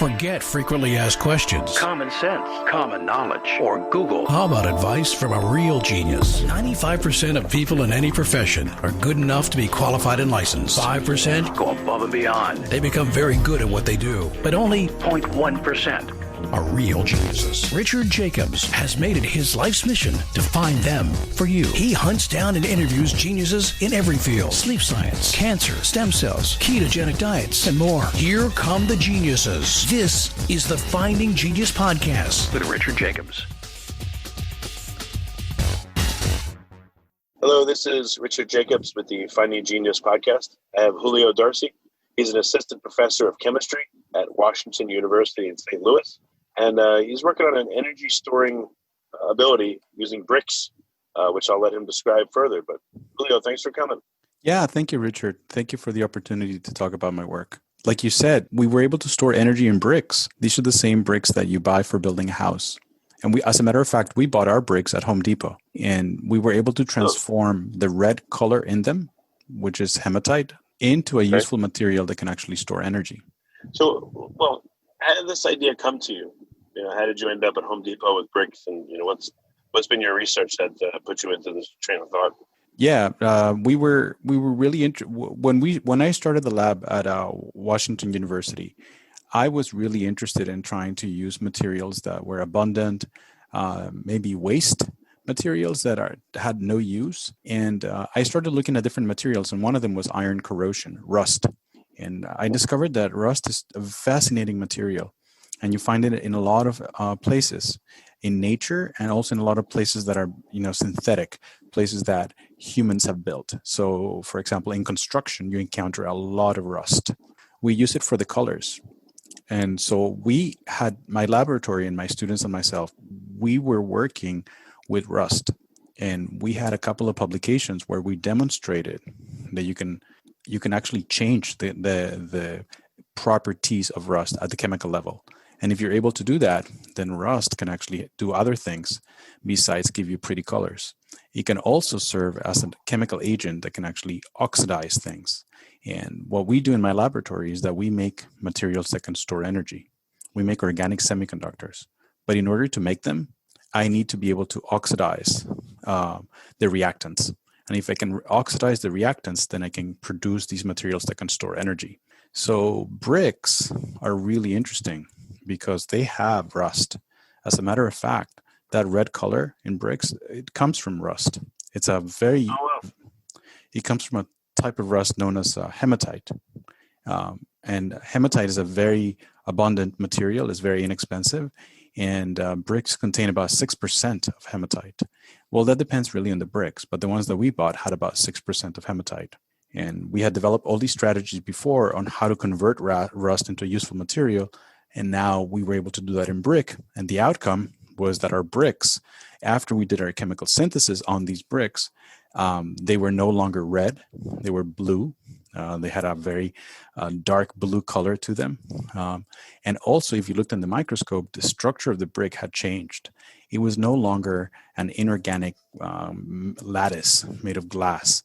Forget frequently asked questions. Common sense, common knowledge, or Google. How about advice from a real genius? 95% of people in any profession are good enough to be qualified and licensed. 5% Go above and beyond. they become very good at what they do, but only 0.1%. are real geniuses. Richard Jacobs has made it his life's mission to find them for you. He hunts down and interviews geniuses in every field: sleep science, cancer, stem cells, ketogenic diets, and more. Here come the geniuses. This is the Finding Genius Podcast With Richard Jacobs. Hello, this is Richard Jacobs with the Finding Genius Podcast. I have Julio D'Arcy. He's an assistant professor of chemistry at Washington University in St. Louis. And he's working on an energy storing ability using bricks, which I'll let him describe further. But Julio, thanks for coming. Yeah, thank you, Richard. Thank you for the opportunity to talk about my work. Like you said, we were able to store energy in bricks. These are the same bricks that you buy for building a house. And we, as a matter of fact, we bought our bricks at Home Depot, and we were able to transform the red color in them, which is hematite, into a useful material that can actually store energy. So, well, how did this idea come to you? How did you end up at Home Depot with bricks? And what's been your research that put you into this train of thought? Yeah, we were really when I started the lab at Washington University, I was really interested in trying to use materials that were abundant, maybe waste materials that had no use. And I started looking at different materials, and one of them was iron corrosion, rust. And I discovered that rust is a fascinating material, and you find it in a lot of places in nature, and also in a lot of places that are, synthetic, places that humans have built. So, for example, in construction, you encounter a lot of rust. We use it for the colors. And so we had, my laboratory and my students and myself, we were working with rust. And we had a couple of publications where we demonstrated that you can actually change the properties of rust at the chemical level. And if you're able to do that, then rust can actually do other things besides give you pretty colors. It can also serve as a chemical agent that can actually oxidize things. And what we do in my laboratory is that we make materials that can store energy. We make organic semiconductors. But in order to make them, I need to be able to oxidize the reactants. And if I can oxidize the reactants, then I can produce these materials that can store energy. So bricks are really interesting because they have rust. As a matter of fact, that red color in bricks, it comes from rust. It comes from a type of rust known as hematite. And hematite is a very abundant material, it's very inexpensive, and bricks contain about 6% of hematite. Well, that depends really on the bricks, but the ones that we bought had about 6% of hematite. And we had developed all these strategies before on how to convert rust into a useful material, and now we were able to do that in brick. And the outcome was that our bricks, after we did our chemical synthesis on these bricks, they were no longer red, they were blue. They had a very dark blue color to them. And also, if you looked in the microscope, the structure of the brick had changed. It was no longer an inorganic lattice made of glass.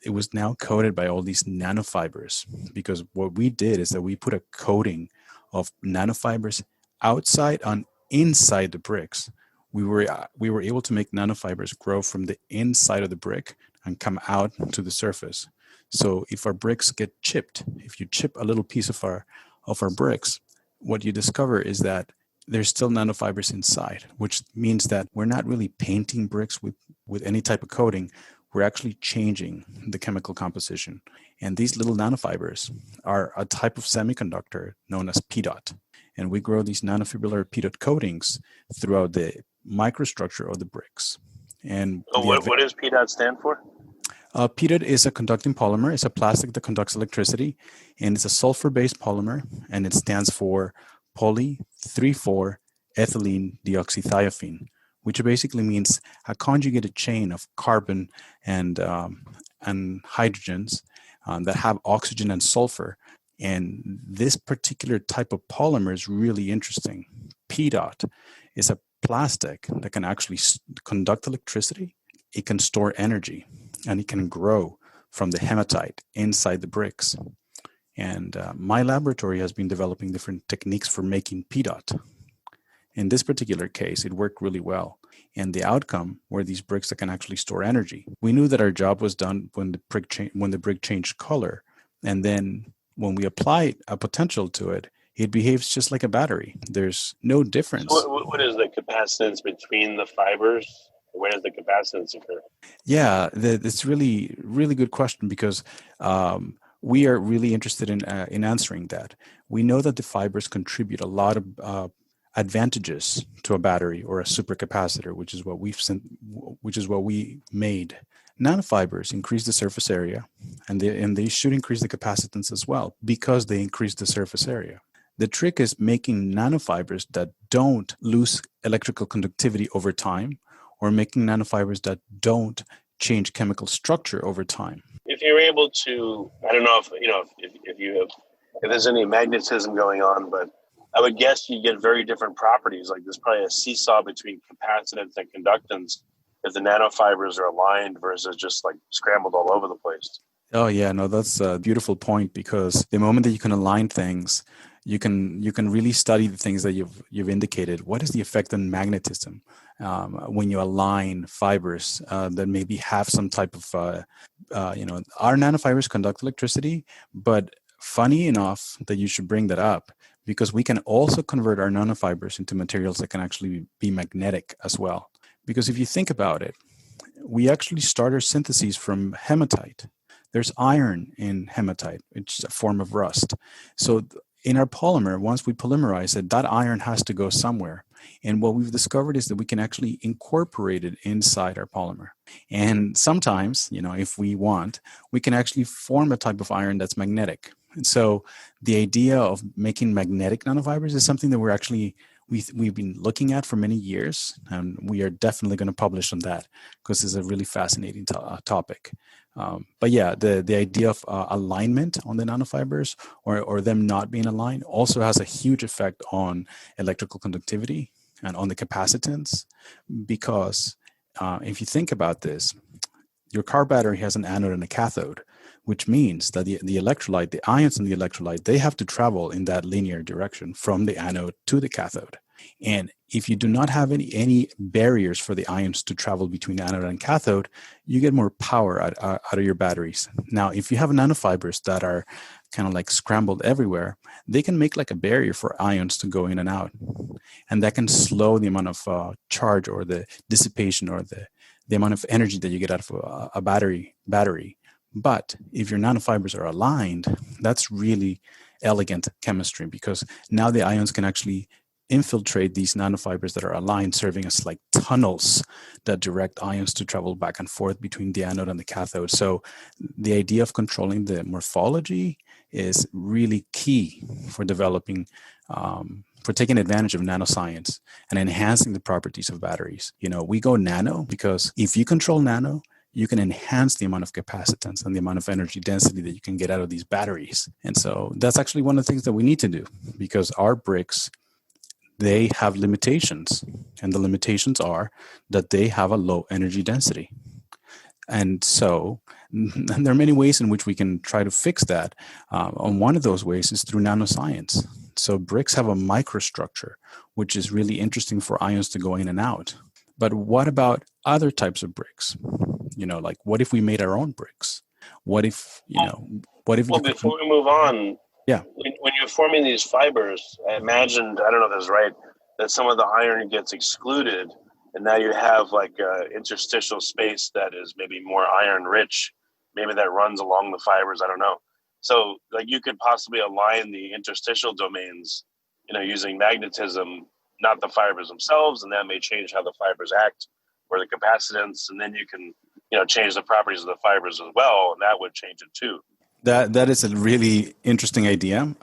It was now coated by all these nanofibers, because what we did is that we put a coating of nanofibers outside and inside the bricks. We were able to make nanofibers grow from the inside of the brick and come out to the surface. So if our bricks get chipped, if you chip a little piece of our bricks, what you discover is that there's still nanofibers inside, which means that we're not really painting bricks with any type of coating. We're actually changing the chemical composition. And these little nanofibers are a type of semiconductor known as PDOT. And we grow these nanofibular PDOT coatings throughout the microstructure of the bricks. And what does PDOT stand for? PDOT is a conducting polymer. It's a plastic that conducts electricity, and it's a sulfur-based polymer, and it stands for poly-3,4-ethylene deoxythiophene, which basically means a conjugated chain of carbon and hydrogens that have oxygen and sulfur. And this particular type of polymer is really interesting. PDOT is a plastic that can actually conduct electricity. It can store energy, and it can grow from the hematite inside the bricks. And my laboratory has been developing different techniques for making PDOT. In this particular case, it worked really well. And the outcome were these bricks that can actually store energy. We knew that our job was done when the brick changed color. And then when we applied a potential to it, it behaves just like a battery. There's no difference. So what is the capacitance between the fibers? Where does the capacitance occur? Yeah, it's really, really good question because we are really interested in answering that. We know that the fibers contribute a lot of advantages to a battery or a supercapacitor, which is what we made. Nanofibers increase the surface area, and they should increase the capacitance as well because they increase the surface area. The trick is making nanofibers that don't lose electrical conductivity over time, or making nanofibers that don't change chemical structure over time. If you're able to, I don't know if there's any magnetism going on, but I would guess you get very different properties. Like there's probably a seesaw between capacitance and conductance if the nanofibers are aligned versus just like scrambled all over the place. Oh yeah, no, that's a beautiful point because the moment that you can align things, you can really study the things that you've indicated. What is the effect on magnetism when you align fibers that maybe have some type of our nanofibers conduct electricity, but funny enough that you should bring that up because we can also convert our nanofibers into materials that can actually be magnetic as well. Because if you think about it, we actually start our syntheses from hematite. There's iron in hematite. It's a form of rust. So in our polymer, once we polymerize it, that iron has to go somewhere. And what we've discovered is that we can actually incorporate it inside our polymer. And sometimes, if we want, we can actually form a type of iron that's magnetic. And so the idea of making magnetic nanofibers is something that we've been looking at for many years, and we are definitely going to publish on that because it's a really fascinating topic. But yeah, the idea of alignment on the nanofibers or them not being aligned also has a huge effect on electrical conductivity and on the capacitance because if you think about this, your car battery has an anode and a cathode, which means that the electrolyte, the ions in the electrolyte, they have to travel in that linear direction from the anode to the cathode. And if you do not have any barriers for the ions to travel between anode and cathode, you get more power out of your batteries. Now, if you have nanofibers that are kind of like scrambled everywhere, they can make like a barrier for ions to go in and out. And that can slow the amount of charge or the dissipation or the amount of energy that you get out of a battery. But if your nanofibers are aligned, that's really elegant chemistry because now the ions can actually infiltrate these nanofibers that are aligned, serving as like tunnels that direct ions to travel back and forth between the anode and the cathode. So the idea of controlling the morphology is really key for developing, for taking advantage of nanoscience and enhancing the properties of batteries. We go nano because if you control nano, you can enhance the amount of capacitance and the amount of energy density that you can get out of these batteries. And so that's actually one of the things that we need to do because our bricks, they have limitations. And the limitations are that they have a low energy density. And so there are many ways in which we can try to fix that. And one of those ways is through nanoscience. So bricks have a microstructure, which is really interesting for ions to go in and out. But what about other types of bricks? Like what if we made our own bricks? What if, Well, before we move on, yeah. When you're forming these fibers, I imagined, I don't know if that's right, that some of the iron gets excluded, and now you have like interstitial space that is maybe more iron rich. Maybe that runs along the fibers. I don't know. So like you could possibly align the interstitial domains, using magnetism, not the fibers themselves, and that may change how the fibers act or the capacitance, and then you can change the properties of the fibers as well, and that would change it too. That is a really interesting idea.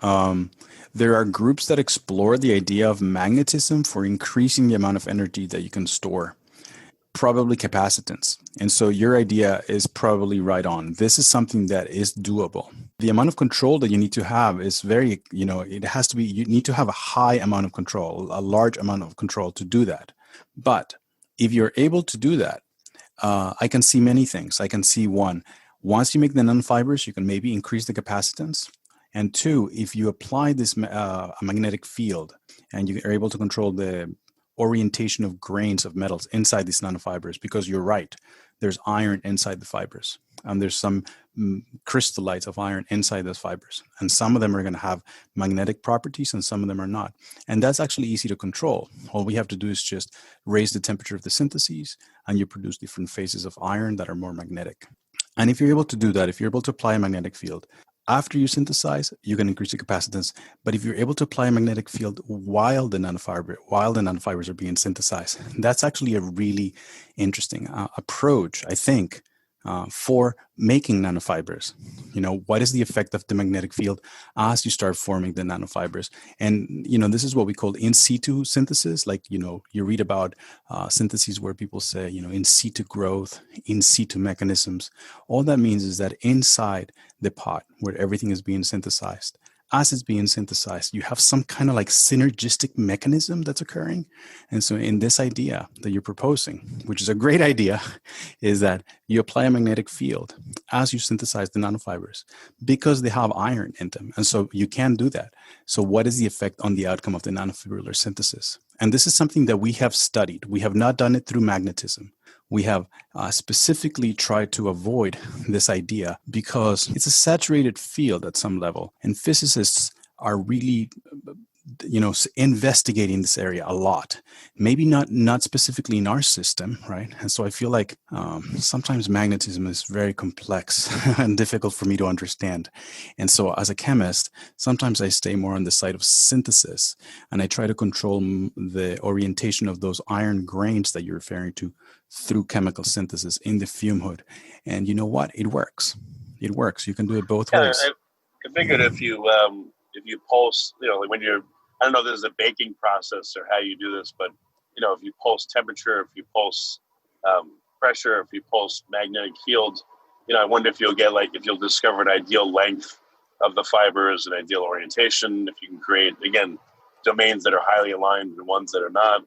There are groups that explore the idea of magnetism for increasing the amount of energy that you can store, probably capacitance. And so your idea is probably right on. This is something that is doable. The amount of control that you need to have is very, it has to be, you need to have a high amount of control, a large amount of control to do that. But if you're able to do that, I can see many things. I can see one, once you make the nanofibers, you can maybe increase the capacitance. And two, if you apply this a magnetic field and you are able to control the orientation of grains of metals inside these nanofibers, because you're right, there's iron inside the fibers, and there's some crystallites of iron inside those fibers, and some of them are going to have magnetic properties and some of them are not, and that's actually easy to control. All we have to do is just raise the temperature of the syntheses, and you produce different phases of iron that are more magnetic. And if you're able to do that, if you're able to apply a magnetic field after you synthesize, you can increase the capacitance. But if you're able to apply a magnetic field while the nanofibers are being synthesized, that's actually a really interesting approach, I think, for making nanofibers. What is the effect of the magnetic field as you start forming the nanofibers? And, this is what we call in situ synthesis. Like, you read about syntheses where people say, in situ growth, in situ mechanisms. All that means is that inside the pot where everything is being synthesized, as it's being synthesized, you have some kind of like synergistic mechanism that's occurring. And so in this idea that you're proposing, which is a great idea, is that you apply a magnetic field as you synthesize the nanofibers because they have iron in them. And so you can do that. So what is the effect on the outcome of the nanofibrillar synthesis? And this is something that we have studied. We have not done it through magnetism. We have specifically tried to avoid this idea because it's a saturated field at some level, and physicists are really, investigating this area a lot. Maybe not specifically in our system, right? And so I feel like sometimes magnetism is very complex and difficult for me to understand. And so as a chemist, sometimes I stay more on the side of synthesis, and I try to control the orientation of those iron grains that you're referring to through chemical synthesis in the fume hood. And you know what? It works. It works. You can do it both ways. I figured if you pulse, like when you're, I don't know if this is a baking process or how you do this, but if you pulse temperature, if you pulse pressure, if you pulse magnetic field, I wonder if you'll discover an ideal length of the fibers, an ideal orientation, if you can create, again, domains that are highly aligned and ones that are not.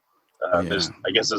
There's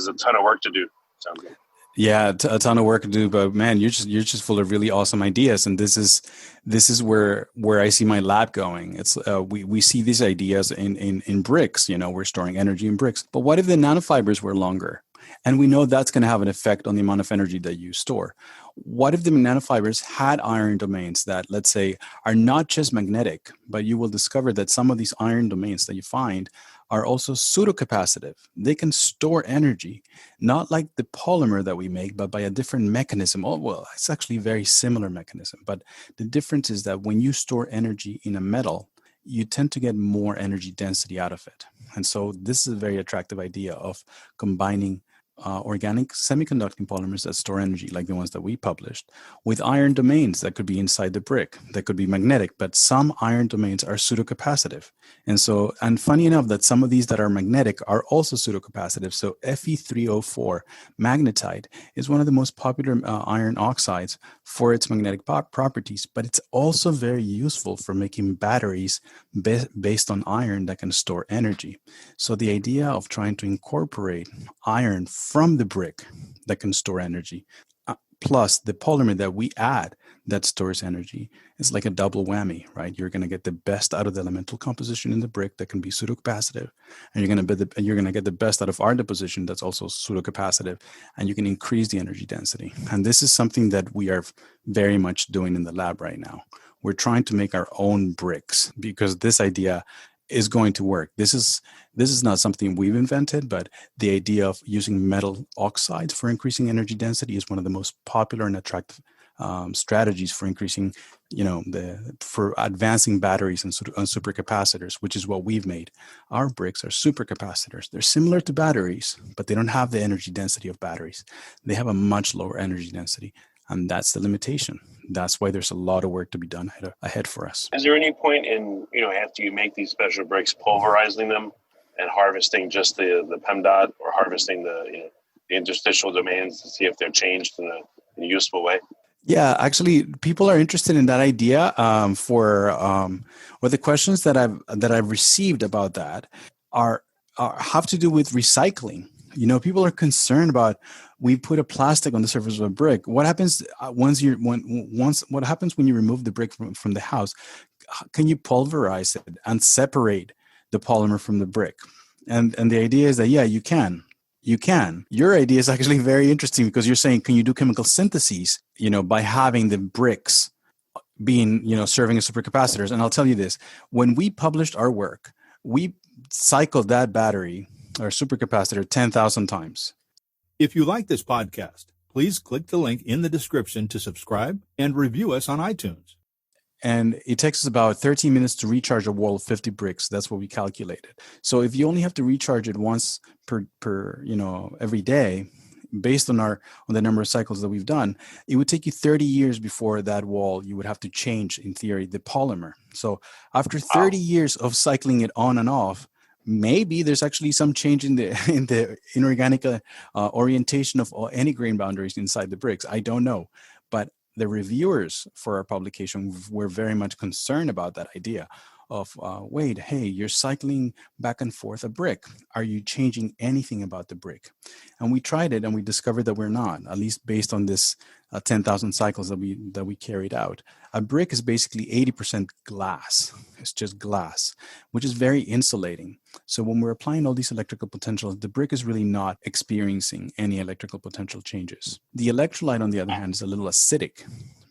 a ton of work to do. Sounds good. Yeah, a ton of work to do, but man, you're just full of really awesome ideas, and this is where I see my lab going. It's we see these ideas in bricks. We're storing energy in bricks, but what if the nanofibers were longer? And we know that's going to have an effect on the amount of energy that you store. What if the nanofibers had iron domains that, let's say, are not just magnetic, but you will discover that some of these iron domains that you find are also pseudocapacitive. They can store energy, not like the polymer that we make, but by a different mechanism. Oh, well, it's actually a very similar mechanism. But the difference is that when you store energy in a metal, you tend to get more energy density out of it. And so this is a very attractive idea of combining organic semiconducting polymers that store energy, like the ones that we published, with iron domains that could be inside the brick, that could be magnetic, but some iron domains are pseudocapacitive. And funny enough that some of these that are magnetic are also pseudocapacitive. So Fe3O4 magnetite is one of the most popular iron oxides for its magnetic properties, but it's also very useful for making batteries based on iron that can store energy. So the idea of trying to incorporate iron from the brick that can store energy, plus the polymer that we add that stores energy, is like a double whammy, right? You're going to get the best out of the elemental composition in the brick that can be pseudocapacitive, and you're going to get the best out of our deposition that's also pseudocapacitive, and you can increase the energy density. And this is something that we are very much doing in the lab right now. We're trying to make our own bricks because this idea is going to work. This is not something we've invented, but the idea of using metal oxides for increasing energy density is one of the most popular and attractive strategies for increasing, for advancing batteries and supercapacitors, which is what we've made. Our bricks are supercapacitors. They're similar to batteries, but they don't have the energy density of batteries. They have a much lower energy density, and that's the limitation. That's why there's a lot of work to be done ahead for us. Is there any point in, after you make these special bricks, pulverizing them and harvesting just the PEMDOT or harvesting the interstitial domains to see if they're changed in a useful way? Yeah, actually, people are interested in that idea. The questions that I've received about that have to do with recycling. People are concerned about, we put a plastic on the surface of a brick. What happens what happens when you remove the brick from the house? can you pulverize it and separate the polymer from the brick? And the idea is that, yeah, you can. You can. Your idea is actually very interesting because you're saying, can you do chemical syntheses, by having the bricks being, serving as supercapacitors? And I'll tell you this, when we published our work, we cycled that battery or supercapacitor 10,000 times. If you like this podcast, please click the link in the description to subscribe and review us on iTunes. And it takes us about 13 minutes to recharge a wall of 50 bricks. That's what we calculated. So if you only have to recharge it once per every day, based on the number of cycles that we've done, it would take you 30 years before that wall, you would have to change, in theory, the polymer. So after 30 years of cycling it on and off, maybe there's actually some change in the inorganic orientation of any grain boundaries inside the bricks. I don't know. But the reviewers for our publication were very much concerned about that idea of, wait, hey, you're cycling back and forth a brick. Are you changing anything about the brick? And we tried it and we discovered that we're not, at least based on this 10,000 cycles that we carried out. A brick is basically 80% glass. It's just glass, which is very insulating. So when we're applying all these electrical potentials, the brick is really not experiencing any electrical potential changes. The electrolyte, on the other hand, is a little acidic,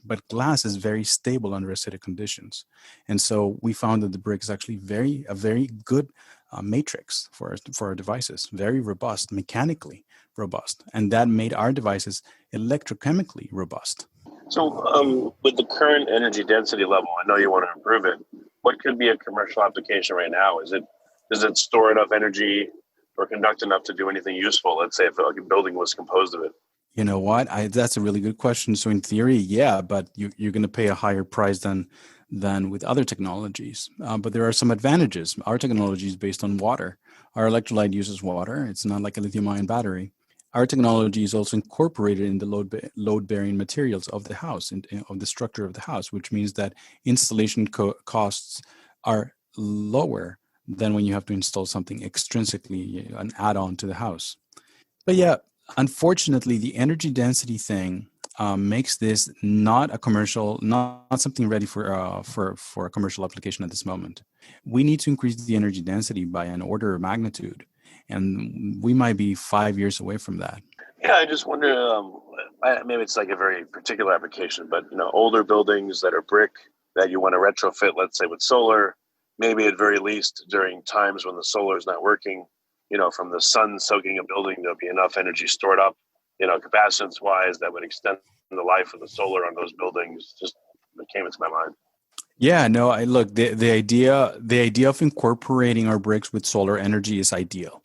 but glass is very stable under acidic conditions. And so we found that the brick is actually a very good matrix for our devices, very robust, mechanically robust. And that made our devices electrochemically robust. So with the current energy density level, I know you want to improve it. What could be a commercial application right now? Does it store enough energy or conduct enough to do anything useful? Let's say if a building was composed of it. You know what? That's a really good question. So in theory, yeah, but you're going to pay a higher price than with other technologies. But there are some advantages. Our technology is based on water. Our electrolyte uses water. It's not like a lithium-ion battery. Our technology is also incorporated in the load-bearing materials of the house, of the structure of the house, which means that installation costs are lower than when you have to install something extrinsically, an add-on to the house. But yeah, unfortunately, the energy density thing makes this not something ready for a commercial application at this moment. We need to increase the energy density by an order of magnitude, and we might be 5 years away from that. Yeah, I just wonder, maybe it's like a very particular application, but older buildings that are brick that you want to retrofit, let's say with solar, maybe at very least during times when the solar is not working, from the sun soaking a building, there'll be enough energy stored up, capacitance wise, that would extend the life of the solar on those buildings. Just came into my mind. Yeah, no, look, the idea of incorporating our bricks with solar energy is ideal.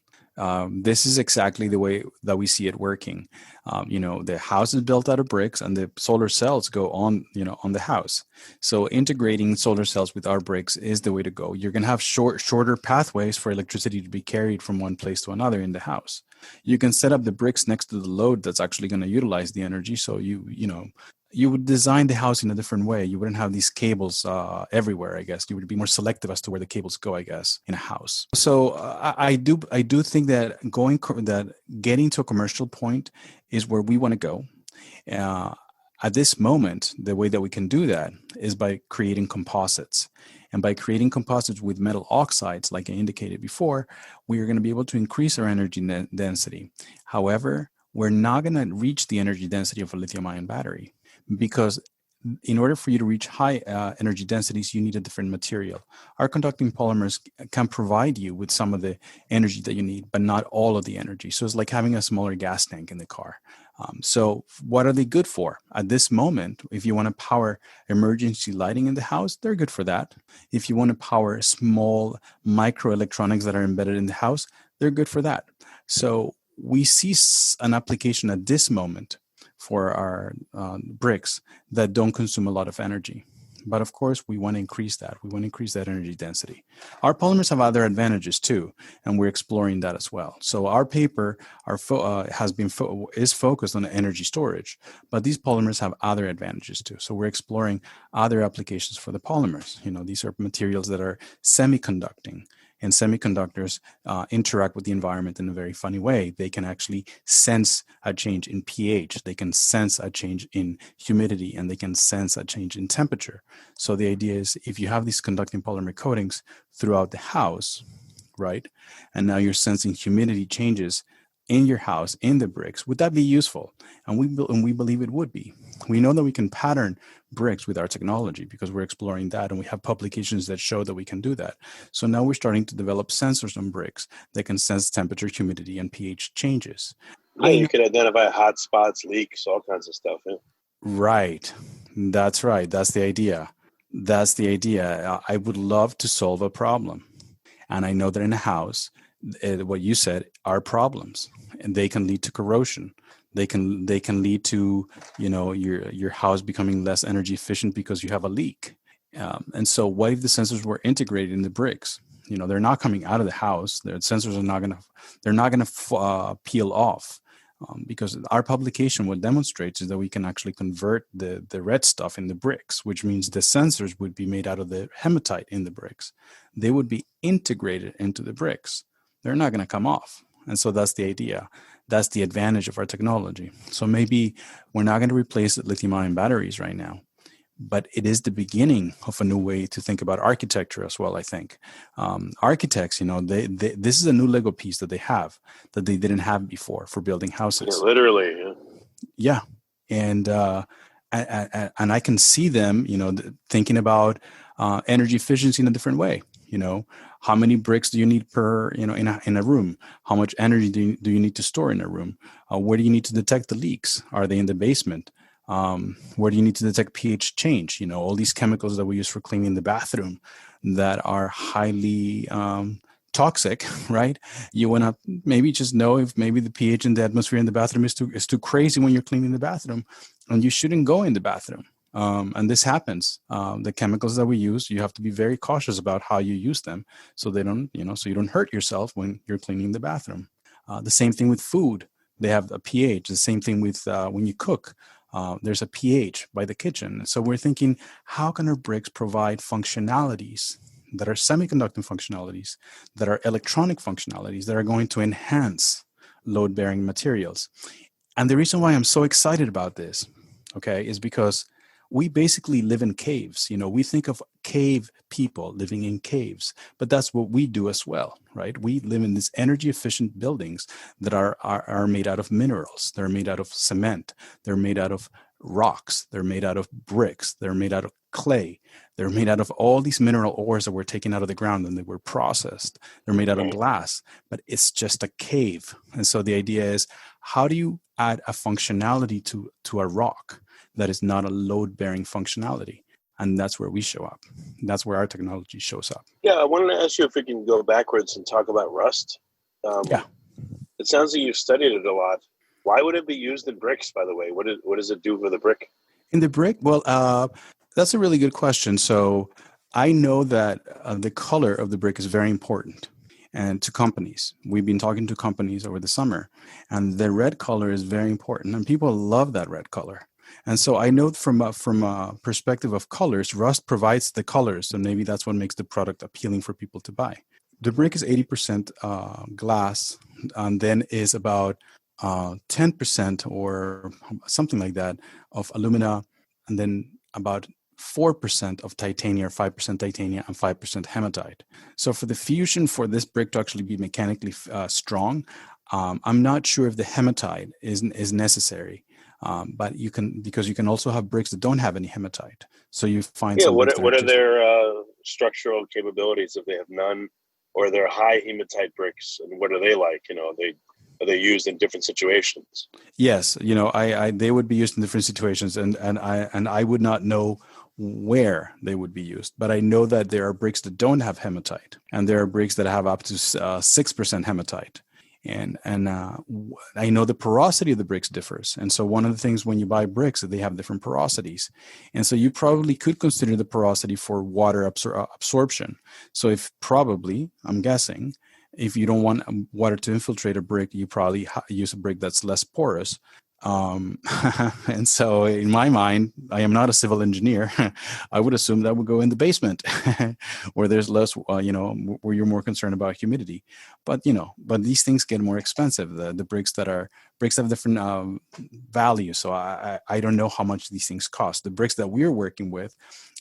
This is exactly the way that we see it working. The house is built out of bricks and the solar cells go on the house. So integrating solar cells with our bricks is the way to go. You're going to have shorter pathways for electricity to be carried from one place to another in the house. You can set up the bricks next to the load that's actually going to utilize the energy. So you would design the house in a different way. You wouldn't have these cables everywhere, I guess. You would be more selective as to where the cables go, I guess, in a house. So I do think that getting to a commercial point is where we want to go. At this moment, the way that we can do that is by creating composites. And by creating composites with metal oxides, like I indicated before, we are going to be able to increase our energy density. However, we're not going to reach the energy density of a lithium-ion battery, because in order for you to reach high energy densities, you need a different material. Our conducting polymers can provide you with some of the energy that you need, but not all of the energy. So it's like having a smaller gas tank in the car. So what are they good for? At this moment, if you want to power emergency lighting in the house, they're good for that. If you want to power small microelectronics that are embedded in the house, they're good for that. So we see an application at this moment for our bricks that don't consume a lot of energy. But of course, we want to increase that. We want to increase that energy density. Our polymers have other advantages too, and we're exploring that as well. So our paper is focused on energy storage, but these polymers have other advantages too. So we're exploring other applications for the polymers. These are materials that are semiconducting. And semiconductors interact with the environment in a very funny way. They can actually sense a change in pH, they can sense a change in humidity, and they can sense a change in temperature. So the idea is, if you have these conducting polymer coatings throughout the house, right, and now you're sensing humidity changes in your house, in the bricks, would that be useful? And we believe it would be. We know that we can pattern bricks with our technology because we're exploring that, and we have publications that show that we can do that. So now we're starting to develop sensors on bricks that can sense temperature, humidity, and pH changes. Yeah, you can identify hot spots, leaks, all kinds of stuff. Yeah. Right. That's right. That's the idea. That's the idea. I would love to solve a problem. And I know that in a house, what you said are problems, and they can lead to corrosion. They can lead to, your house becoming less energy efficient because you have a leak. And so what if the sensors were integrated in the bricks? They're not coming out of the house. The sensors are not going to peel off. Because our publication, what demonstrates is that we can actually convert the red stuff in the bricks, which means the sensors would be made out of the hematite in the bricks. They would be integrated into the bricks. They're not going to come off. And so that's the idea. That's the advantage of our technology. So maybe we're not going to replace lithium-ion batteries right now, but it is the beginning of a new way to think about architecture as well, I think. Architects, this is a new Lego piece that they have that they didn't have before for building houses. Yeah, literally. Yeah. And I can see them, thinking about energy efficiency in a different way. How many bricks do you need per, in a room? How much energy do you need to store in a room? Where do you need to detect the leaks? Are they in the basement? Where do you need to detect pH change? All these chemicals that we use for cleaning the bathroom that are highly toxic, right? You want to maybe just know if maybe the pH in the atmosphere in the bathroom is too crazy when you're cleaning the bathroom, and you shouldn't go in the bathroom. And this happens. The chemicals that we use, you have to be very cautious about how you use them, so they don't, so you don't hurt yourself when you're cleaning the bathroom. The same thing with food. They have a pH. The same thing with when you cook. There's a pH by the kitchen. So we're thinking, how can our bricks provide functionalities that are semiconductor functionalities, that are electronic functionalities, that are going to enhance load-bearing materials? And the reason why I'm so excited about this, okay, is because we basically live in caves. We think of cave people living in caves, but that's what we do as well, right? We live in these energy efficient buildings that are made out of minerals. They're made out of cement. They're made out of rocks. They're made out of bricks. They're made out of clay. They're made out of all these mineral ores that were taken out of the ground and they were processed. They're made out of glass, but it's just a cave. And so the idea is, how do you add a functionality to a rock that is not a load-bearing functionality? And that's where we show up. That's where our technology shows up. Yeah, I wanted to ask you if we can go backwards and talk about rust. Yeah. It sounds like you've studied it a lot. Why would it be used in bricks, by the way? What does it do for the brick? In the brick? Well, that's a really good question. So I know that the color of the brick is very important. And to companies, we've been talking to companies over the summer, and the red color is very important, and people love that red color. And so I know from a perspective of colors, rust provides the colors, and maybe that's what makes the product appealing for people to buy. The brick is 80% glass, and then is about 10% or something like that of alumina, and then about 4% of titanium, 5% titanium, and 5% hematite. So for the fusion for this brick to actually be mechanically strong, I'm not sure if the hematite is necessary. But you can also have bricks that don't have any hematite. So you find what are their structural capabilities if they have none, or they're high hematite bricks, and what are they like? Are they used in different situations? Yes, they would be used in different situations, and I would not know where they would be used, but I know that there are bricks that don't have hematite, and there are bricks that have up to 6% hematite. And I know the porosity of the bricks differs. And so one of the things when you buy bricks, they have different porosities. And so you probably could consider the porosity for water absorption. So I'm guessing, if you don't want water to infiltrate a brick, you probably use a brick that's less porous. And so in my mind, I am not a civil engineer. I would assume that would go in the basement where there's less, where you're more concerned about humidity. But, but these things get more expensive. The bricks have different value. So I don't know how much these things cost. The bricks that we're working with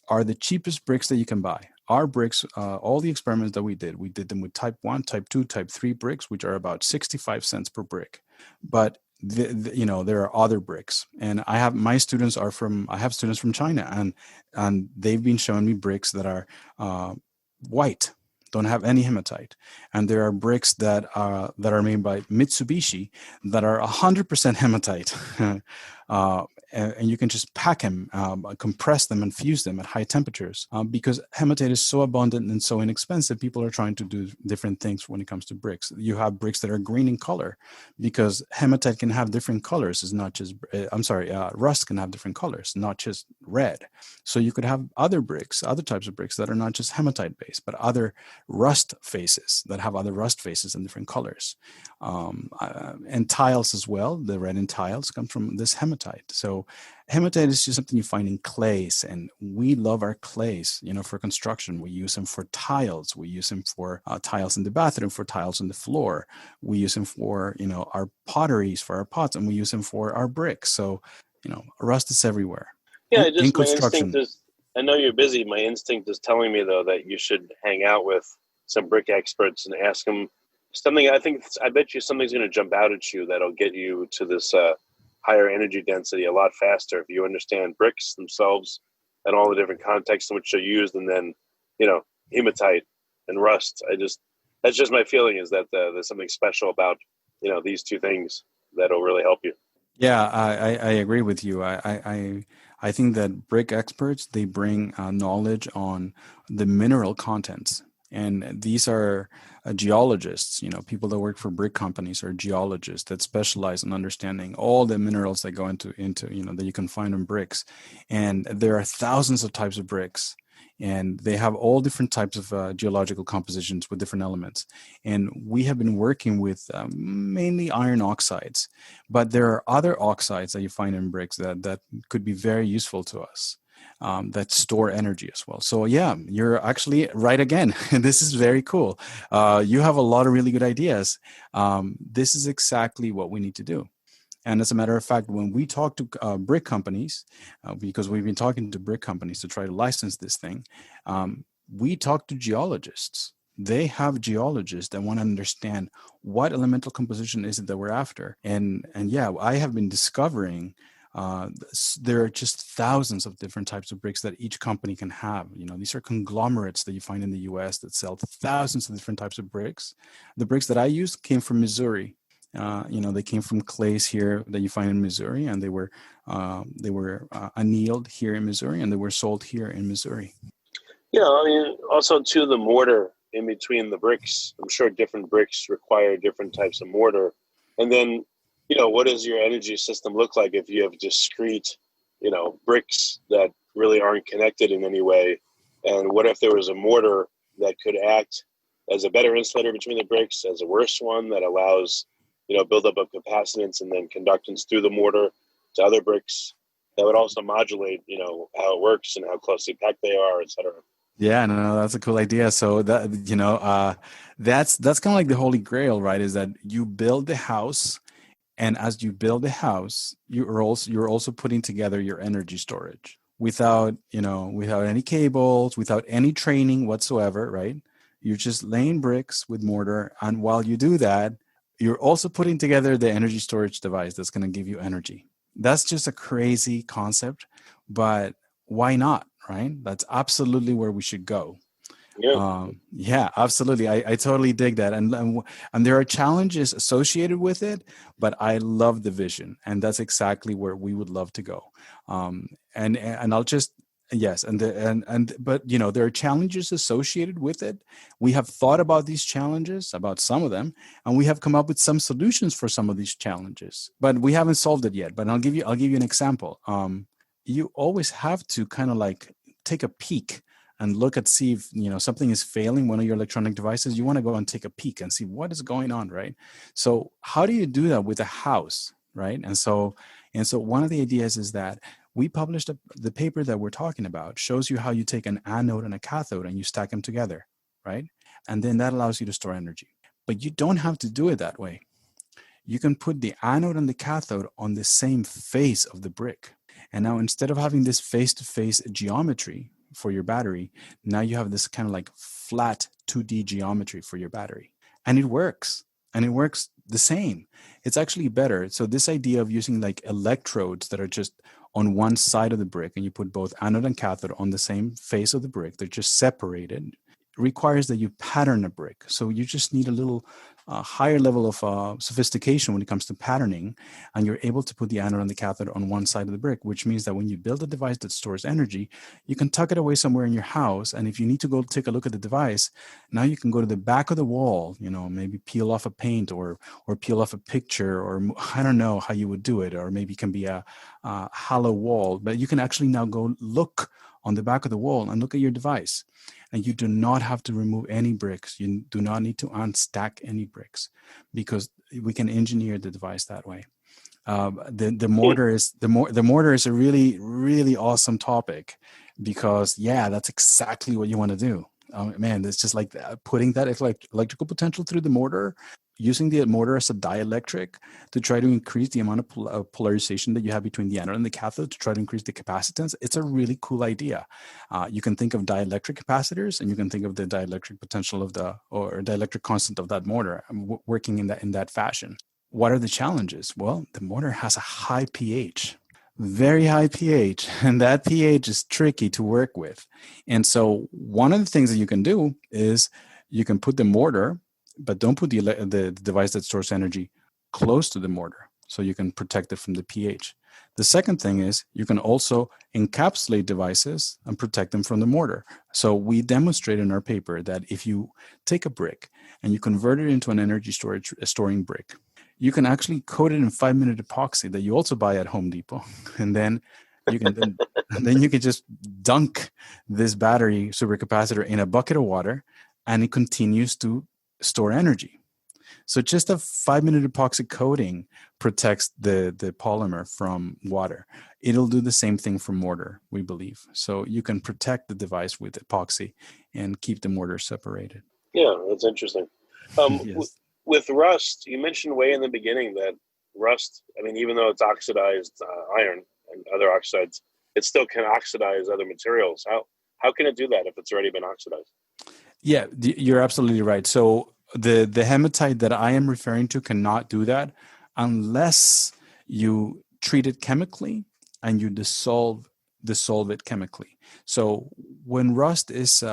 are the cheapest bricks that you can buy. Our bricks, all the experiments that we did them with type 1, type 2, type 3 bricks, which are about 65 cents per brick. But there are other bricks, and I have students from China, and they've been showing me bricks that are white, don't have any hematite, and there are bricks that are made by Mitsubishi that are 100% hematite. And you can just pack them, compress them, and fuse them at high temperatures. Because hematite is so abundant and so inexpensive, people are trying to do different things when it comes to bricks. You have bricks that are green in color because hematite can have different colors. It's not just, rust can have different colors, not just red. So you could have other types of bricks that are not just hematite based, but other rust faces that have other rust faces in different colors. And tiles as well. The red in tiles come from this hematite. So hematite is just something you find in clays, and we love our clays, for construction. We use them for tiles. We use them for tiles in the bathroom, for tiles on the floor. We use them for, our potteries, for our pots, and we use them for our bricks. So, rust is everywhere. Yeah, in my construction. instinct is, I know you're busy. My instinct is telling me, though, that you should hang out with some brick experts and ask them something. I bet you something's going to jump out at you that'll get you to this higher energy density a lot faster if you understand bricks themselves and all the different contexts in which they're used, and then hematite and rust. That's just my feeling, is that there's something special about these two things that'll really help you. Yeah, I agree with you. I think that brick experts, they bring knowledge on the mineral contents. And these are geologists, people that work for brick companies are geologists that specialize in understanding all the minerals that go into that you can find in bricks. And there are thousands of types of bricks, and they have all different types of geological compositions with different elements. And we have been working with mainly iron oxides, but there are other oxides that you find in bricks that could be very useful to us. That store energy as well. So yeah, you're actually right again. This is very cool. You have a lot of really good ideas. This is exactly what we need to do. And as a matter of fact, when we talk to brick companies, because we've been talking to brick companies to try to license this thing, we talk to geologists. They have geologists that want to understand what elemental composition is it that we're after. And yeah, I have been discovering there are just thousands of different types of bricks that each company can have. These are conglomerates that you find in the US that sell thousands of different types of bricks. The bricks that I used came from Missouri. They came from clays here that you find in Missouri, and they were annealed here in Missouri, and they were sold here in Missouri. Yeah, also too, the mortar in between the bricks. I'm sure different bricks require different types of mortar. And then what does your energy system look like if you have discrete, bricks that really aren't connected in any way? And what if there was a mortar that could act as a better insulator between the bricks, as a worse one that allows, buildup of capacitance and then conductance through the mortar to other bricks that would also modulate, how it works and how closely packed they are, et cetera? Yeah, no, that's a cool idea. So that, that's kind of like the holy grail, right? Is that you build the house. And as you build a house, you're also putting together your energy storage without any cables, without any training whatsoever, right? You're just laying bricks with mortar. And while you do that, you're also putting together the energy storage device that's going to give you energy. That's just a crazy concept, but why not, right? That's absolutely where we should go. Yeah, absolutely. I totally dig that. And there are challenges associated with it, but I love the vision. And that's exactly where we would love to go. And I'll just, yes. But there are challenges associated with it. We have thought about these challenges, about some of them, and we have come up with some solutions for some of these challenges, but we haven't solved it yet. But I'll give you an example. You always have to kind of like take a peek and look at, see if, something is failing one of your electronic devices. You want to go and take a peek and see what is going on, right? So how do you do that with a house, right? And so one of the ideas is that we published the paper that we're talking about shows you how you take an anode and a cathode and you stack them together, right? And then that allows you to store energy. But you don't have to do it that way. You can put the anode and the cathode on the same face of the brick. And now instead of having this face-to-face geometry for your battery, now you have this kind of like flat 2D geometry for your battery. And it works. And it works the same. It's actually better. So this idea of using like electrodes that are just on one side of the brick and you put both anode and cathode on the same face of the brick, they're just separated, requires that you pattern a brick. So you just need a little higher level of sophistication when it comes to patterning, and you're able to put the anode and the cathode on one side of the brick, which means that when you build a device that stores energy, you can tuck it away somewhere in your house. And if you need to go take a look at the device, now you can go to the back of the wall, maybe peel off a paint or peel off a picture, or I don't know how you would do it, or maybe it can be a hollow wall, but you can actually now go look on the back of the wall and look at your device. And you do not have to remove any bricks. You do not need to unstack any bricks, because we can engineer the device that way. The mortar is a really, really awesome topic, because that's exactly what you want to do. Man, it's just like putting that electrical potential through the mortar, using the mortar as a dielectric to try to increase the amount of polarization that you have between the anode and the cathode to try to increase the capacitance. It's a really cool idea. You can think of dielectric capacitors, and you can think of the dielectric potential or dielectric constant of that mortar working in that fashion. What are the challenges? Well, the mortar has a high pH. Very high pH, and that pH is tricky to work with. And so one of the things that you can do is you can put the mortar, but don't put the device that stores energy close to the mortar, so you can protect it from the pH. The second thing is you can also encapsulate devices and protect them from the mortar. So we demonstrate in our paper that if you take a brick and you convert it into an energy storing brick, you can actually coat it in 5-minute epoxy that you also buy at Home Depot, and then you can then you can just dunk this battery supercapacitor in a bucket of water, and it continues to store energy. So just a 5-minute epoxy coating protects the polymer from water. It'll do the same thing for mortar, we believe. So you can protect the device with epoxy and keep the mortar separated. Yeah, that's interesting. Yes. With rust, you mentioned way in the beginning that rust, even though it's oxidized iron and other oxides, it still can oxidize other materials. How can it do that if it's already been oxidized? Yeah, you're absolutely right. So the hematite that I am referring to cannot do that unless you treat it chemically and you dissolve it chemically. So when rust is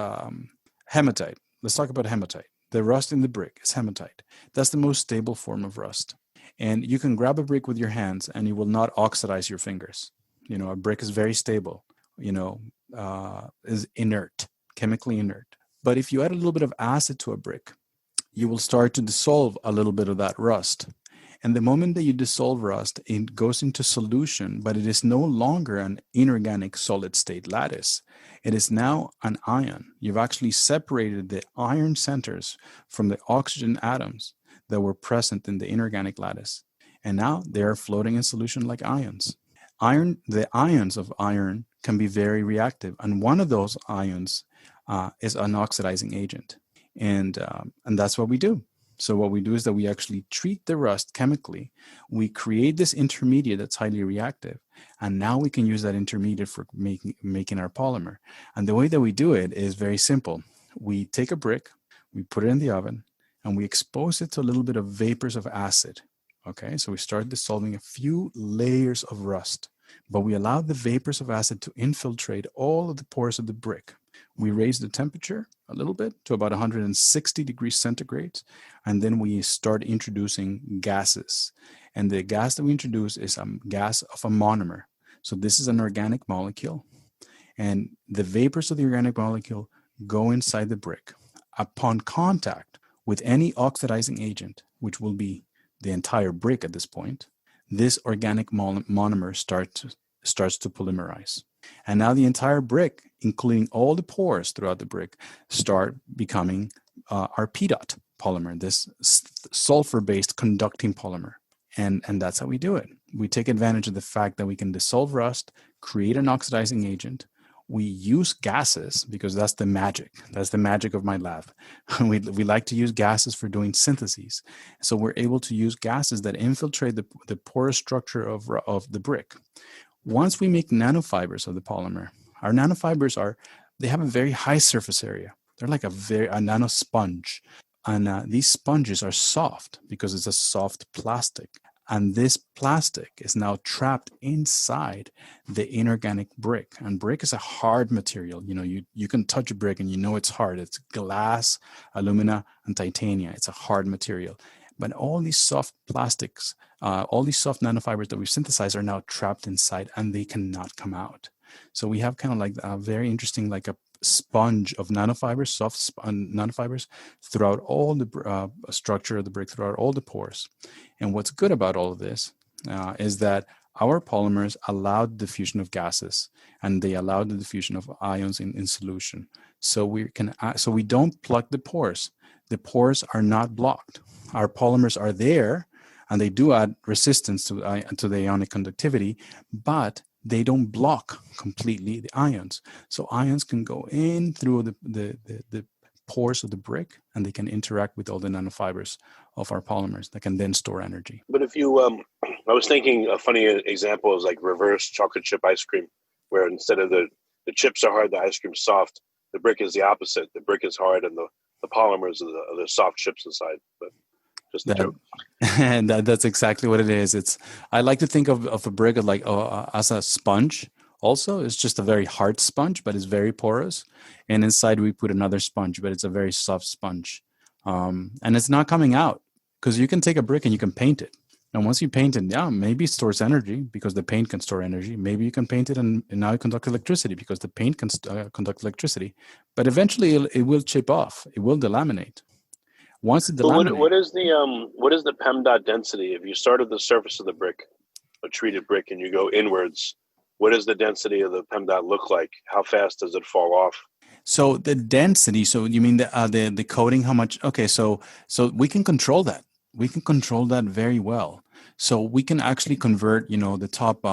hematite, let's talk about hematite. The rust in the brick is hematite. That's the most stable form of rust. And you can grab a brick with your hands and it will not oxidize your fingers. A brick is very stable, is inert, chemically inert. But if you add a little bit of acid to a brick, you will start to dissolve a little bit of that rust. And the moment that you dissolve rust, it goes into solution, but it is no longer an inorganic solid state lattice. It is now an ion. You've actually separated the iron centers from the oxygen atoms that were present in the inorganic lattice. And now they are floating in solution like ions. The ions of iron can be very reactive. And one of those ions is an oxidizing agent. And that's what we do. So what we do is that we actually treat the rust chemically. We create this intermediate that's highly reactive. And now we can use that intermediate for making our polymer. And the way that we do it is very simple. We take a brick, we put it in the oven, and we expose it to a little bit of vapors of acid. Okay, so we start dissolving a few layers of rust, but we allow the vapors of acid to infiltrate all of the pores of the brick. We raise the temperature a little bit to about 160 degrees centigrade, and then we start introducing gases. And the gas that we introduce is a gas of a monomer. So this is an organic molecule, and the vapors of the organic molecule go inside the brick. Upon contact with any oxidizing agent, which will be the entire brick at this point, this organic monomer starts to polymerize. And now the entire brick, including all the pores throughout the brick, start becoming our PDOT polymer, this sulfur-based conducting polymer. And that's how we do it. We take advantage of the fact that we can dissolve rust, create an oxidizing agent. We use gases because that's the magic. That's the magic of my lab. We like to use gases for doing syntheses. So we're able to use gases that infiltrate the porous structure of the brick. Once we make nanofibers of the polymer, our nanofibers they have a very high surface area. They're like a nano sponge. And these sponges are soft because it's a soft plastic. And this plastic is now trapped inside the inorganic brick. And brick is a hard material. You can touch a brick and you know it's hard. It's glass, alumina, and titanium. It's a hard material. But all these soft plastics, all these soft nanofibers that we've synthesized are now trapped inside and they cannot come out. So we have kind of like a very interesting, like a sponge of nanofibers, soft nanofibers throughout all the structure of the brick, throughout all the pores. And what's good about all of this is that our polymers allowed the diffusion of gases and they allowed the diffusion of ions in solution. So we don't plug the pores. The pores are not blocked. Our polymers are there and they do add resistance to the ionic conductivity, but they don't block completely the ions. So ions can go in through the pores of the brick and they can interact with all the nanofibers of our polymers that can then store energy. But if you, I was thinking a funny example is like reverse chocolate chip ice cream, where instead of the chips are hard, the ice cream's soft. The brick is the opposite. The brick is hard and the polymers are the soft chips inside. But just the joke. And that's exactly what it is. I like to think of a brick as a sponge. Also, it's just a very hard sponge, but it's very porous. And inside we put another sponge, but it's a very soft sponge. And it's not coming out because you can take a brick and you can paint it. And once you paint it, maybe it stores energy because the paint can store energy. Maybe you can paint it and now it conducts electricity because the paint can conduct electricity. But eventually it will chip off. It will delaminate. Once it delaminates. What is the PEM density? If you start at the surface of the brick, a treated brick, and you go inwards, what does the density of the PEM look like? How fast does it fall off? So the density. So you mean the coating? How much? Okay, so we can control that. We can control that very well. So we can actually convert, the top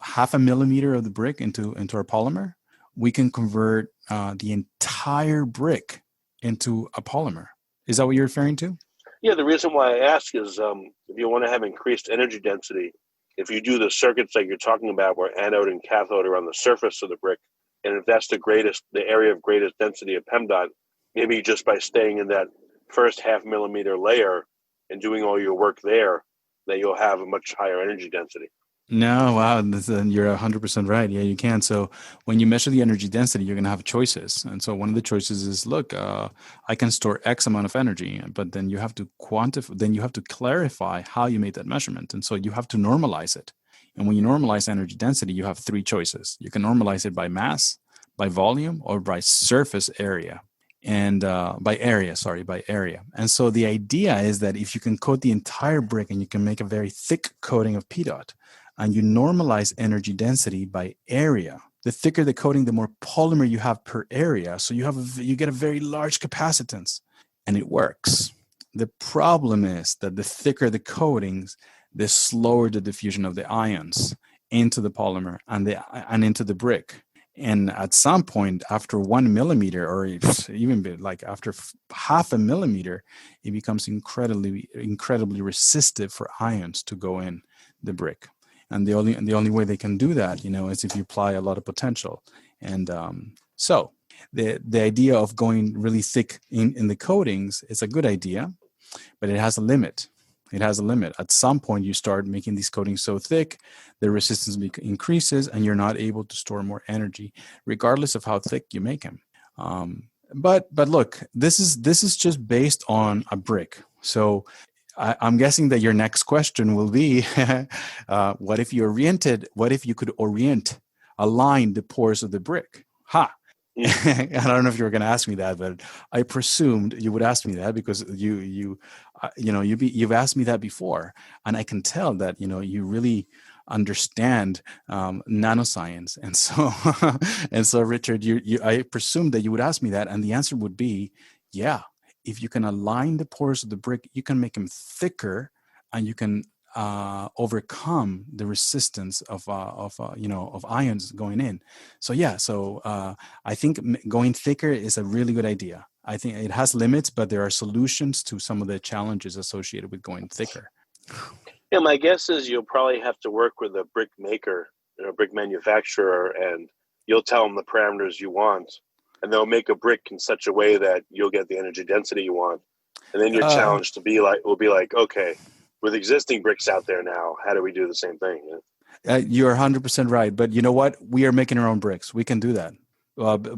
half a millimeter of the brick into our polymer. We can convert the entire brick into a polymer. Is that what you're referring to? Yeah, the reason why I ask is if you want to have increased energy density, if you do the circuits that you're talking about where anode and cathode are on the surface of the brick, and if that's the area of greatest density of PEM dot, maybe just by staying in that first half millimeter layer and doing all your work there, that you'll have a much higher energy density. No, wow, you're 100% right. Yeah, you can. So when you measure the energy density, you're going to have choices. And so one of the choices is, look, I can store X amount of energy, but then you have to quantify, then you have to clarify how you made that measurement. And so you have to normalize it. And when you normalize energy density, you have three choices. You can normalize it by mass, by volume, or by surface area. And by area. And so the idea is that if you can coat the entire brick and you can make a very thick coating of P dot, and you normalize energy density by area, the thicker the coating, the more polymer you have per area. So you get a very large capacitance, and it works. The problem is that the thicker the coatings, the slower the diffusion of the ions into the polymer and into the brick. And at some point, after 1 millimeter, or even like after half a millimeter, it becomes incredibly resistive for ions to go in the brick. And the only way they can do that, is if you apply a lot of potential. And so the idea of going really thick in the coatings is a good idea, but it has a limit. At some point, you start making these coatings so thick, the resistance increases, and you're not able to store more energy, regardless of how thick you make them. But look, this is just based on a brick. So I'm guessing that your next question will be, what if you could align the pores of the brick? I don't know if you were going to ask me that, but I presumed you would ask me that because you've asked me that before, and I can tell that you really understand nanoscience, and so Richard, I presumed that you would ask me that, and the answer would be, yeah. If you can align the pores of the brick, you can make them thicker and you can overcome the resistance of ions going in. So I think going thicker is a really good idea. I think it has limits, but there are solutions to some of the challenges associated with going thicker. Yeah, my guess is you'll probably have to work with a brick maker, brick manufacturer, and you'll tell them the parameters you want, and they'll make a brick in such a way that you'll get the energy density you want. And then your challenge will be like, okay, with existing bricks out there now, how do we do the same thing? You're 100% right. But you know what? We are making our own bricks. We can do that. But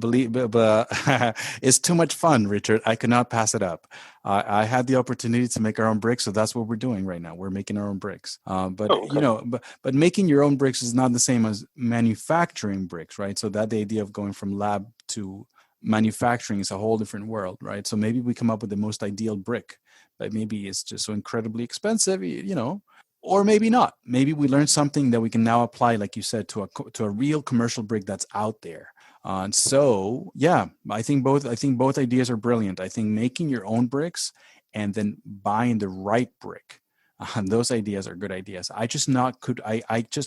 it's too much fun, Richard. I could not pass it up. I had the opportunity to make our own bricks, so that's what we're doing right now. We're making our own bricks. But making your own bricks is not the same as manufacturing bricks, right? So that the idea of going from lab to manufacturing is a whole different world, right? So maybe we come up with the most ideal brick, but maybe it's just so incredibly expensive, or maybe not. Maybe we learned something that we can now apply, like you said, to a real commercial brick that's out there. I think both ideas are brilliant. I think making your own bricks and then buying the right brick, those ideas are good ideas. I just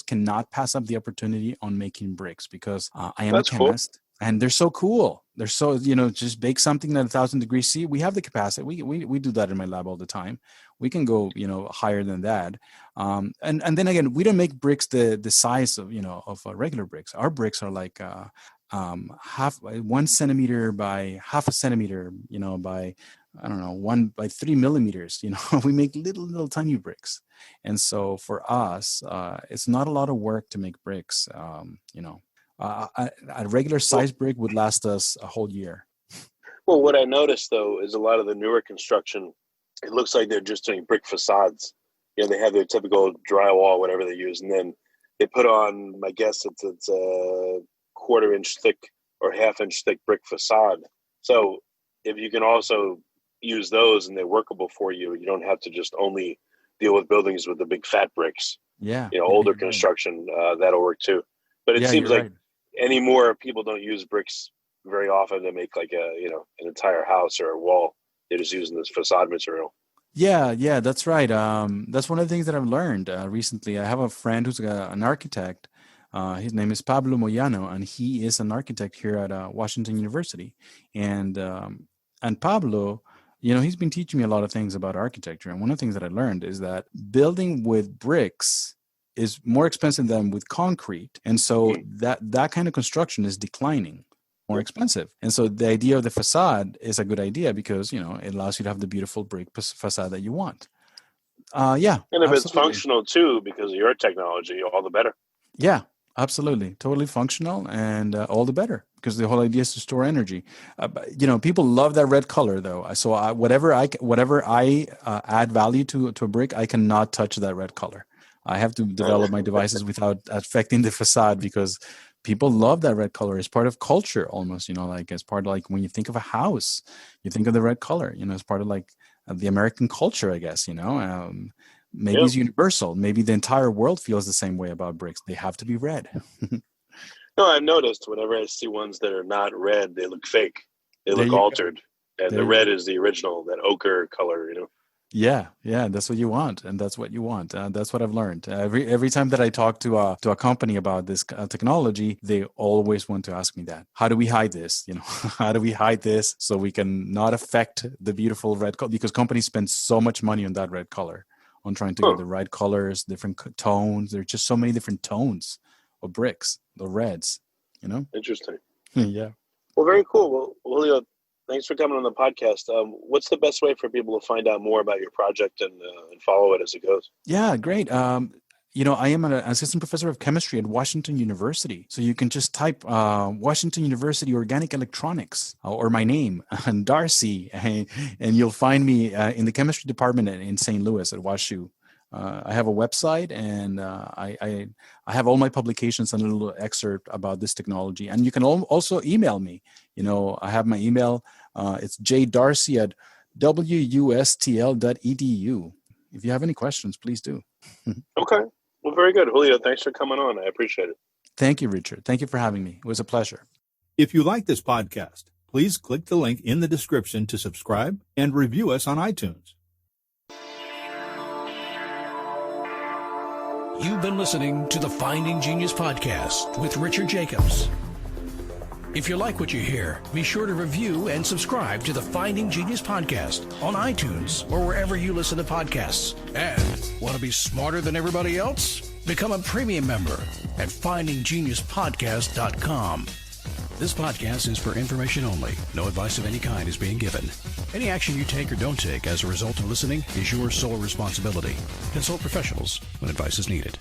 cannot pass up the opportunity on making bricks because I am a chemist. Cool. And they're so cool. They're so, just bake something at 1,000 degrees C. We have the capacity. We do that in my lab all the time. We can go, higher than that. And then again, we don't make bricks the size of regular bricks. Our bricks are like 1 centimeter by half a centimeter, by, I don't know, 1 by 3 millimeters. We make little tiny bricks. And so for us, it's not a lot of work to make bricks, a regular size brick would last us a whole year. Well, what I noticed, though, is a lot of the newer construction, it looks like they're just doing brick facades. They have their typical drywall, whatever they use, and then they put on, I guess it's a 1/4 inch thick or 1/2 inch thick brick facade. So if you can also use those and they're workable for you, you don't have to just only deal with buildings with the big fat bricks. Yeah. Older construction, that'll work too. But it seems like anymore people don't use bricks very often to make like an entire house or a wall. They're just using this facade material. Yeah, that's right. That's one of the things that I've learned recently. I have a friend who's an architect. His name is Pablo Moyano, and he is an architect here at Washington University. And Pablo, he's been teaching me a lot of things about architecture. And one of the things that I learned is that building with bricks is more expensive than with concrete. And so that kind of construction is declining, more expensive. And so the idea of the facade is a good idea because, it allows you to have the beautiful brick facade that you want. And if absolutely. It's functional too, because of your technology, all the better. Yeah, absolutely. Totally functional and all the better because the whole idea is to store energy. People love that red color though. So whatever I add value to a brick, I cannot touch that red color. I have to develop my devices without affecting the facade because people love that red color. It's part of culture almost, like as part of like when you think of a house, you think of the red color, it's part of like the American culture, I guess, maybe it's universal. Maybe the entire world feels the same way about bricks. They have to be red. No, I've noticed whenever I see ones that are not red, they look fake. They look altered. Go. And the red is the original, that ochre color, Yeah, that's what you want, and that's what you want. That's what I've learned. Every time that I talk to a company about this technology, they always want to ask me that. How do we hide this? How do we hide this so we can not affect the beautiful red color? Because companies spend so much money on that red color, on trying to get the right colors, different tones. There's just so many different tones of bricks, the reds. Interesting. Yeah. Well, very cool. Well, Julio, thanks for coming on the podcast. What's the best way for people to find out more about your project and follow it as it goes? Yeah, great. I am an assistant professor of chemistry at Washington University. So you can just type Washington University Organic Electronics or my name, D'Arcy, and you'll find me in the chemistry department in St. Louis at WashU. I have a website and I have all my publications and a little excerpt about this technology. And you can also email me. I have my email. It's jdarcy@wustl.edu. If you have any questions, please do. Okay. Well, very good. Julio, thanks for coming on. I appreciate it. Thank you, Richard. Thank you for having me. It was a pleasure. If you like this podcast, please click the link in the description to subscribe and review us on iTunes. You've been listening to the Finding Genius podcast with Richard Jacobs. If you like what you hear, be sure to review and subscribe to the Finding Genius podcast on iTunes or wherever you listen to podcasts. And want to be smarter than everybody else? Become a premium member at findinggeniuspodcast.com. This podcast is for information only. No advice of any kind is being given. Any action you take or don't take as a result of listening is your sole responsibility. Consult professionals when advice is needed.